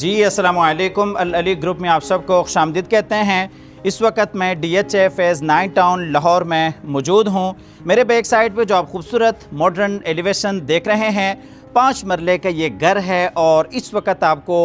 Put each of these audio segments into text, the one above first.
जी अस्सलाम वालेकुम। अल अली ग्रुप में आप सबको खुशामदीद कहते हैं। इस वक्त मैं DHA फेज़ 9 टाउन लाहौर में मौजूद हूँ। मेरे बैक साइड पे जो आप खूबसूरत मॉडर्न एलिवेशन देख रहे हैं, 5 मरले का ये घर है और इस वक्त आपको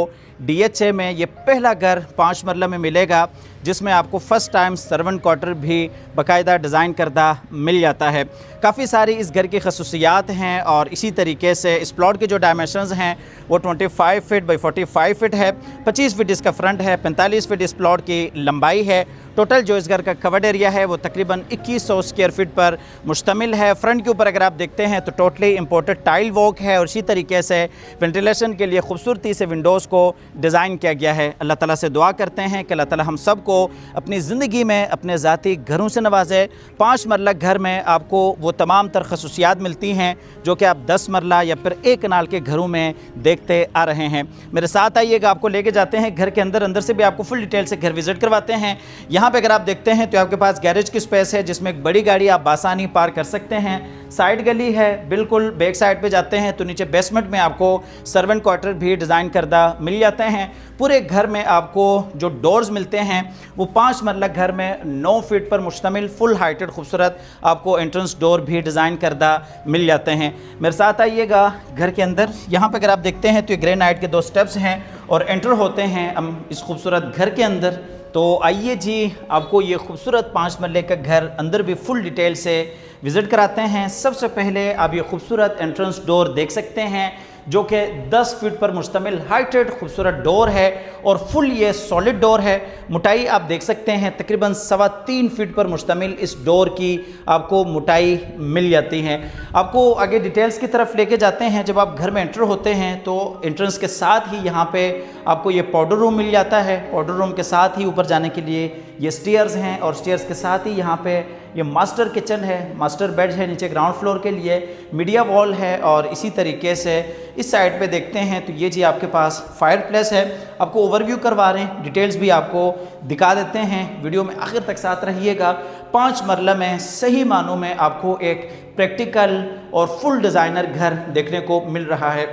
DHA में ये पहला घर 5 मरला में मिलेगा, जिसमें आपको फ़र्स्ट टाइम सर्वेंट क्वार्टर भी बाकायदा डिज़ाइन करदा मिल जाता है। काफ़ी सारी इस घर की खसूसियात हैं और इसी तरीके से इस प्लॉट के जो डायमेंशंस हैं वो 25 फीट बाई 45 फीट है। 25 फीट इसका फ्रंट है, 45 फीट इस प्लॉट की लंबाई है। टोटल जो इस घर का कवर्ड एरिया है वो तकरीबन 2100 स्क्वायर फीट पर मुश्तमिल है। फ्रंट के ऊपर अगर आप देखते हैं तो टोटली इम्पोर्टेड टाइल वॉक है और इसी तरीके से वेंटिलेशन के लिए खूबसूरती से विंडोज़ को डिज़ाइन किया गया है। अल्लाह ताला से दुआ करते हैं कि अल्लाह ताला हम सब को अपनी ज़िंदगी में अपने ज़ाती घरों से नवाजे। 5 मरला घर में आपको वो तमाम तर खसूसियात मिलती हैं जो कि आप 10 मरला या फिर 1 कनाल के घरों में देखते आ रहे हैं। मेरे साथ आइएगा, आपको लेके जाते हैं घर के अंदर से भी आपको फुल डिटेल से घर विज़िट करवाते हैं। यहाँ पे अगर आप देखते हैं तो आपके पास गैरेज की स्पेस है जिसमें एक बड़ी गाड़ी आप आसानी पार्क कर सकते हैं। साइड गली है, बिल्कुल बैक साइड पे जाते हैं तो नीचे बेसमेंट में आपको सर्वेंट क्वार्टर भी डिज़ाइन करदा मिल जाते हैं। पूरे घर में आपको जो डोर्स मिलते हैं वो 5 मरला घर में 9 फीट पर मुश्तमिल फुल हाइटेड खूबसूरत आपको एंट्रेंस डोर भी डिज़ाइन करदा मिल जाते हैं। मेरे साथ आइएगा घर के अंदर। यहाँ पर अगर आप देखते हैं तो ये ग्रेनाइट के 2 स्टेप्स हैं और एंटर होते हैं हम इस खूबसूरत घर के अंदर। तो आइए जी, आपको ये खूबसूरत 5 मरले का घर अंदर भी फुल डिटेल से विज़िट कराते हैं। सबसे पहले आप ये खूबसूरत एंट्रेंस डोर देख सकते हैं जो कि 10 फीट पर मुश्तमिल हाइटेड खूबसूरत डोर है और फुल ये सॉलिड डोर है। मोटाई आप देख सकते हैं तकरीबन 3.25 फीट पर मुश्तमिल इस डोर की आपको मोटाई मिल जाती है। आपको आगे डिटेल्स की तरफ लेके जाते हैं। जब आप घर में एंटर होते हैं तो एंट्रेंस के साथ ही यहाँ पे आपको ये पाउडर रूम मिल जाता है। पाउडर रूम के साथ ही ऊपर जाने के लिए ये स्टेयर्स हैं और स्टेयर्स के साथ ही यहाँ पे ये मास्टर किचन है, मास्टर बेड है, नीचे ग्राउंड फ्लोर के लिए मीडिया वॉल है। और इसी तरीके से इस साइड पे देखते हैं तो ये जी आपके पास फायर प्लेस है। आपको ओवरव्यू करवा रहे हैं, डिटेल्स भी आपको दिखा देते हैं। वीडियो में आखिर तक साथ रहिएगा। 5 मरला में सही मानों में आपको एक प्रैक्टिकल और फुल डिज़ाइनर घर देखने को मिल रहा है।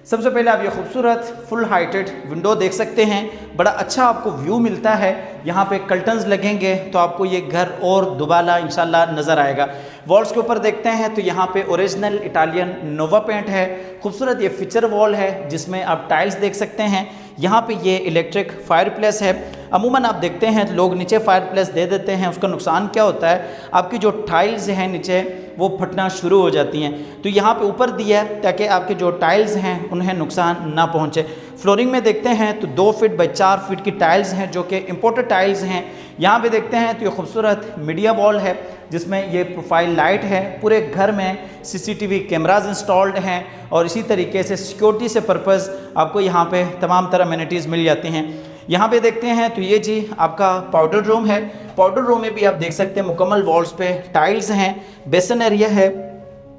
सबसे पहले आप ये खूबसूरत फुल हाइटेड विंडो देख सकते हैं, बड़ा अच्छा आपको व्यू मिलता है। यहाँ पे कर्टन्स लगेंगे तो आपको ये घर और दुबाला इंशाल्लाह नज़र आएगा। वॉल्स के ऊपर देखते हैं तो यहाँ पे ओरिजिनल इटालियन नोवा पेंट है। खूबसूरत ये फीचर वॉल है जिसमें आप टाइल्स देख सकते हैं। यहाँ पे ये इलेक्ट्रिक फायर प्लेस है। अमूमन आप देखते हैं तो लोग नीचे फायर प्लेस दे देते हैं, उसका नुकसान क्या होता है, आपकी जो टाइल्स हैं नीचे वो फटना शुरू हो जाती हैं। तो यहाँ पे ऊपर दिया है ताकि आपके जो टाइल्स हैं उन्हें नुकसान ना पहुँचे। फ्लोरिंग में देखते हैं तो 2 फीट बाई 4 फीट की टाइल्स हैं जो कि इम्पोर्टेड टाइल्स हैं। यहाँ पे देखते हैं तो ये खूबसूरत मीडिया वॉल है जिसमें ये प्रोफाइल लाइट है। पूरे घर में CCTV कैमराज इंस्टॉल्ड हैं और इसी तरीके से सिक्योरिटी से पर्पज़ आपको यहाँ पे तमाम तरह अमेनिटीज़ मिल जाती हैं। यहाँ पे देखते हैं तो ये जी आपका पाउडर रूम है। पाउडर रूम में भी आप देख सकते हैं मुकम्मल वॉल्स पे टाइल्स हैं, बेसन एरिया है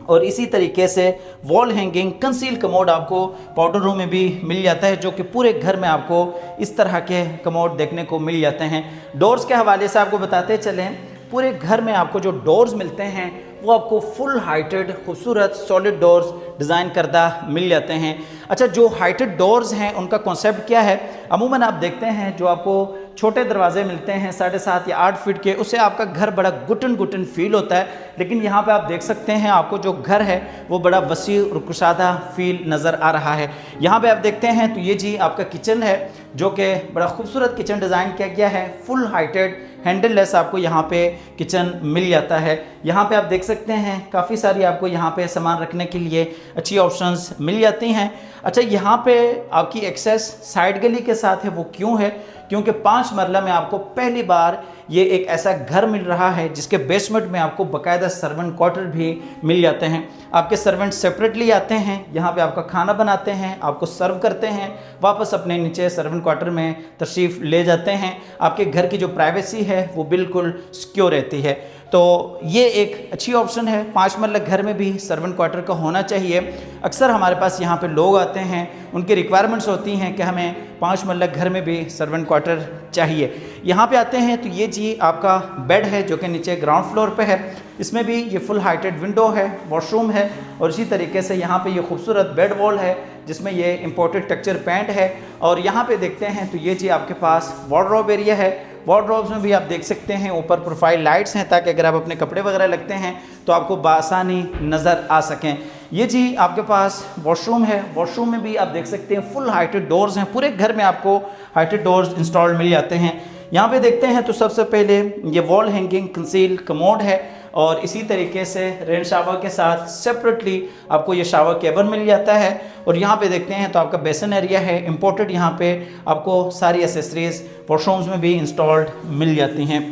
और इसी तरीके से वॉल हैंगिंग कंसील कमोड आपको पाउडर रूम में भी मिल जाता है, जो कि पूरे घर में आपको इस तरह के कमोड देखने को मिल जाते हैं। डोर्स के हवाले से आपको बताते चलें, पूरे घर में आपको जो डोर्स मिलते हैं वो आपको फुल हाइटेड खूबसूरत सॉलिड डोर्स डिज़ाइन करदा मिल जाते हैं। अच्छा, जो हाइटेड डोर्स हैं उनका कॉन्सेप्ट क्या है? अमूमन आप देखते हैं जो आपको छोटे दरवाजे मिलते हैं 7.5 या 8 फीट के, उससे आपका घर बड़ा घुटन फील होता है। लेकिन यहाँ पे आप देख सकते हैं आपको जो घर है वो बड़ा वसी और कुशादा फील नज़र आ रहा है। यहाँ पे आप देखते हैं तो ये जी आपका किचन है जो कि बड़ा खूबसूरत किचन डिज़ाइन किया गया है। फुल हाइटेड हैंडल लेस आपको यहाँ पे किचन मिल जाता है। यहाँ पे आप देख सकते हैं काफ़ी सारी आपको यहाँ पे सामान रखने के लिए अच्छी ऑप्शंस मिल जाती हैं। अच्छा, यहाँ पे आपकी एक्सेस साइड गली के साथ है। वो क्यों है? क्योंकि 5 मरला में आपको पहली बार ये एक ऐसा घर मिल रहा है जिसके बेसमेंट में आपको बाकायदा सर्वेंट क्वार्टर भी मिल जाते हैं। आपके सर्वेंट सेपरेटली आते हैं, यहाँ पे आपका खाना बनाते हैं, आपको सर्व करते हैं, वापस अपने नीचे सर्वेंट क्वार्टर में तशरीफ़ ले जाते हैं। आपके घर की जो प्राइवेसी है वो बिल्कुल सिक्योर रहती है। तो ये एक अच्छी ऑप्शन है। 5 मरला घर में भी सर्वेंट क्वार्टर का होना चाहिए। अक्सर हमारे पास यहाँ पे लोग आते हैं, उनकी रिक्वायरमेंट्स होती हैं कि हमें 5 मरला घर में भी सर्वेंट क्वार्टर चाहिए। यहाँ पे आते हैं तो ये जी आपका बेड है जो कि नीचे ग्राउंड फ्लोर पे है। इसमें भी ये फुल हाइटेड विंडो है, वॉशरूम है और इसी तरीके से यहाँ पे ये खूबसूरत बेड वॉल है जिसमें ये इम्पोर्टेड टेक्सचर पेंट है। और यहाँ पे देखते हैं तो ये जी आपके पास वार्डरोब एरिया है। वार्डरोब्स में भी आप देख सकते हैं ऊपर प्रोफाइल लाइट्स हैं ताकि अगर आप अपने कपड़े वगैरह लगते हैं तो आपको बआसानी नज़र आ सकें। ये जी आपके पास वॉशरूम है। वॉशरूम में भी आप देख सकते हैं फुल हाइटेड डोर्स हैं। पूरे घर में आपको हाइटेड डोर्स इंस्टॉल्ड मिल जाते हैं। यहाँ पे देखते हैं तो सबसे पहले ये वॉल हैंगिंग कंसील कमोड है और इसी तरीके से रेन शावर के साथ सेपरेटली आपको ये शावर केबिन मिल जाता है। और यहाँ पे देखते हैं तो आपका बेसन एरिया है इम्पोर्टेड। यहाँ पे आपको सारी एसेसरीज वॉशरूम्स में भी इंस्टॉल्ड मिल जाती हैं।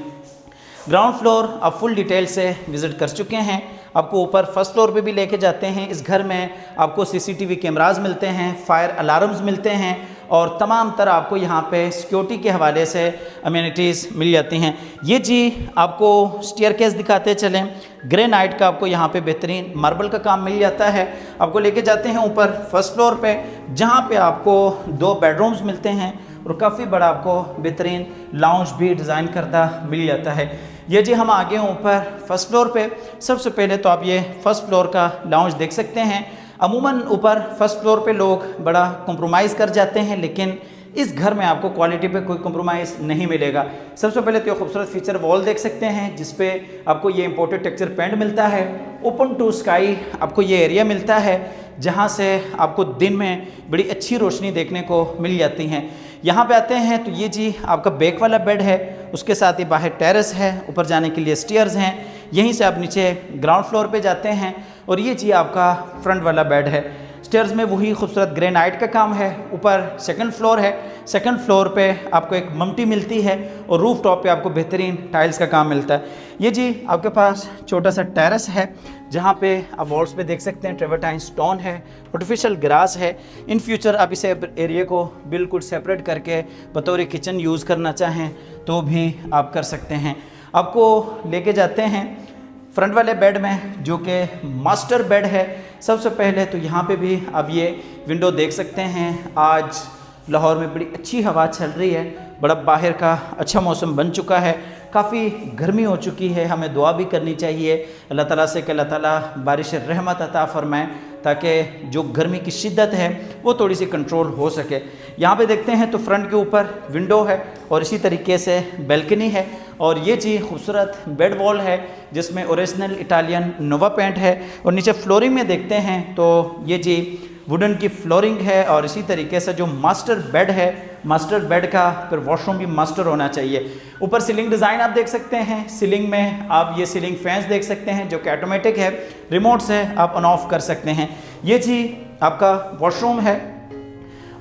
ग्राउंड फ्लोर आप फुल डिटेल से विज़िट कर चुके हैं। आपको ऊपर फर्स्ट फ्लोर पे भी लेके जाते हैं। इस घर में आपको सीसीटीवी कैमरास मिलते हैं, फायर अलार्म्स मिलते हैं और तमाम तरह आपको यहाँ पे सिक्योरिटी के हवाले से अम्यूनिटीज़ मिल जाती हैं। ये जी आपको स्टेयरकेस दिखाते चलें। ग्रेनाइट का आपको यहाँ पे बेहतरीन मार्बल का काम मिल जाता है। आपको लेके जाते हैं ऊपर फर्स्ट फ्लोर पे जहाँ पे आपको 2 बेडरूम्स मिलते हैं और काफ़ी बड़ा आपको बेहतरीन लाउंज भी डिज़ाइन करता मिल जाता है। ये जी हम आगे हैं ऊपर फर्स्ट फ्लोर पे। सबसे पहले तो आप ये फर्स्ट फ्लोर का लाउंज देख सकते हैं। अमूमन ऊपर फर्स्ट फ्लोर पे लोग बड़ा कॉम्प्रोमाइज़ कर जाते हैं, लेकिन इस घर में आपको क्वालिटी पे कोई कॉम्प्रोमाइज़ नहीं मिलेगा। सबसे पहले तो ये खूबसूरत फीचर वॉल देख सकते हैं जिस पे आपको ये इंपोर्टेड टेक्सचर पेंट मिलता है। ओपन टू स्काई आपको ये एरिया मिलता है जहाँ से आपको दिन में बड़ी अच्छी रोशनी देखने को मिल जाती हैं। यहाँ पे आते हैं तो ये जी आपका बैक वाला बेड है, उसके साथ ही बाहर टेरेस है, ऊपर जाने के लिए स्टेयर्स हैं। यहीं से आप नीचे ग्राउंड फ्लोर पे जाते हैं और ये जी आपका फ्रंट वाला बेड है। स्टेयर्स में वही खूबसूरत ग्रेनाइट का काम है। ऊपर सेकंड फ्लोर है। सेकंड फ्लोर पे आपको एक ममटी मिलती है और रूफ टॉप पे आपको बेहतरीन टाइल्स का काम मिलता है। ये जी आपके पास छोटा सा टेरेस है जहाँ पे आप वॉल्स पे देख सकते हैं ट्रेवर्टाइन स्टोन है, आर्टिफिशियल ग्रास है। इन फ्यूचर आप इस एरिया को बिल्कुल सेपरेट करके बतौर किचन यूज़ करना चाहें तो भी आप कर सकते हैं। आपको लेके जाते हैं फ्रंट वाले बेड में जो कि मास्टर बेड है। सबसे पहले तो यहाँ पे भी आप ये विंडो देख सकते हैं। आज लाहौर में बड़ी अच्छी हवा चल रही है, बड़ा बाहर का अच्छा मौसम बन चुका है, काफ़ी गर्मी हो चुकी है। हमें दुआ भी करनी चाहिए अल्लाह ताला से कि अल्लाह ताला बारिश रहमत अता फरमाएं ताकि जो गर्मी की शिद्दत है वो थोड़ी सी कंट्रोल हो सके। यहाँ पे देखते हैं तो फ्रंट के ऊपर विंडो है और इसी तरीके से बैल्कनी है और ये जी खूबसूरत बेड वॉल है जिसमें ओरिजिनल इटालियन नोवा पेंट है। और नीचे फ्लोरिंग में देखते हैं तो ये जी वुडन की फ्लोरिंग है और इसी तरीके से जो मास्टर बेड है, मास्टर बेड का फिर वॉशरूम भी मास्टर होना चाहिए। ऊपर सीलिंग डिज़ाइन आप देख सकते हैं। सीलिंग में आप ये सीलिंग फैंस देख सकते हैं जो कि ऑटोमेटिक है, रिमोट से आप ऑन ऑफ कर सकते हैं। ये जी आपका वॉशरूम है।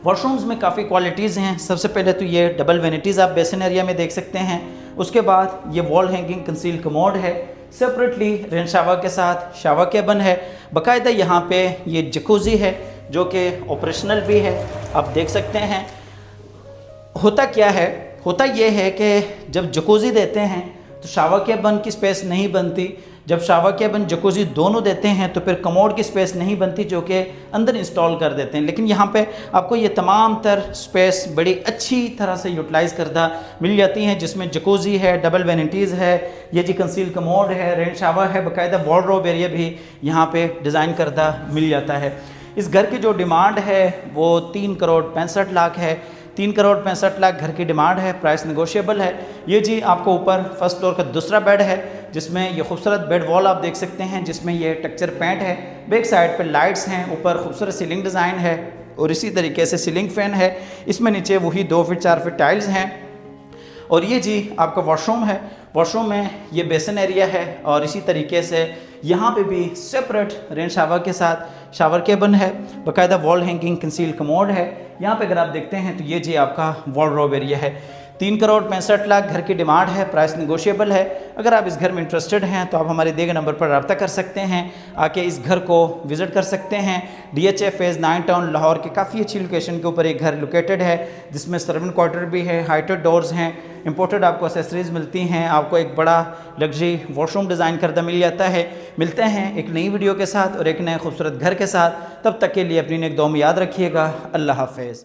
वॉशरूम्स में काफ़ी क्वालिटीज़ हैं। सबसे पहले तो ये डबल वेनिटीज़ आप बेसिन एरिया में देख सकते हैं। उसके बाद ये वॉल हैंगिंग कंसील कमोड है, सेपरेटली रेन शावर के साथ शावर केबिन है। बाकायदा यहाँ पे ये जकूज़ी है जो कि ऑपरेशनल भी है, आप देख सकते हैं। होता क्या है, होता ये है कि जब जकूज़ी देते हैं तो शावर केबिन की स्पेस नहीं बनती। जब शावर केबिन जकूज़ी दोनों देते हैं तो फिर कमोड की स्पेस नहीं बनती जो कि अंदर इंस्टॉल कर देते हैं। लेकिन यहाँ पे आपको ये तमाम तर स्पेस बड़ी अच्छी तरह से यूटिलाइज़ करदा मिल जाती हैं जिसमें जकूज़ी है, डबल वेनिटीज़ है, ये जी कंसील कमोड है, रेन शावर है, बाकायदा वार्डरोब एरिया भी यहाँ पे डिज़ाइन करदा मिल जाता है। इस घर की जो डिमांड है वो 3 करोड़ 65 लाख है। 3 करोड़ 65 लाख घर की डिमांड है, प्राइस नेगोशिएबल है। ये जी आपको ऊपर फर्स्ट फ्लोर का दूसरा बेड है जिसमें ये खूबसूरत बेड वॉल आप देख सकते हैं जिसमें ये टेक्सचर पेंट है। बैक साइड पे लाइट्स हैं, ऊपर खूबसूरत सीलिंग डिज़ाइन है और इसी तरीके से सीलिंग फैन है। इसमें नीचे वही 2 फीट 4 फीट टाइल्स हैं। और ये जी आपका वॉशरूम है। वॉशरूम में ये बेसन एरिया है और इसी तरीके से यहाँ पे भी सेपरेट रेन शावर के साथ शावर केबिन है। बाकायदा वॉल हैंगिंग कंसील कमोड है। यहाँ पे अगर आप देखते हैं तो ये जी आपका वार्डरोब एरिया है। 3 करोड़ 65 लाख घर की डिमांड है, प्राइस नेगोशिएबल है। अगर आप इस घर में इंटरेस्टेड हैं तो आप हमारे दिए गए नंबर पर रब्ता कर सकते हैं, आके इस घर को विज़िट कर सकते हैं। DHA फेज़ 9 टाउन लाहौर के काफ़ी अच्छी लोकेशन के ऊपर एक घर लोकेटेड है जिसमें सर्वेंट क्वार्टर भी है, हाइटेड डोर्स हैं, इंपोर्टेड आपको एसेसरीज़ मिलती हैं, आपको एक बड़ा लग्जरी वॉशरूम डिज़ाइन करता मिल जाता है। मिलते हैं एक नई वीडियो के साथ और एक नए खूबसूरत घर के साथ। तब तक के लिए अपनी एक दुआ में याद रखिएगा। अल्लाह हाफ़िज़।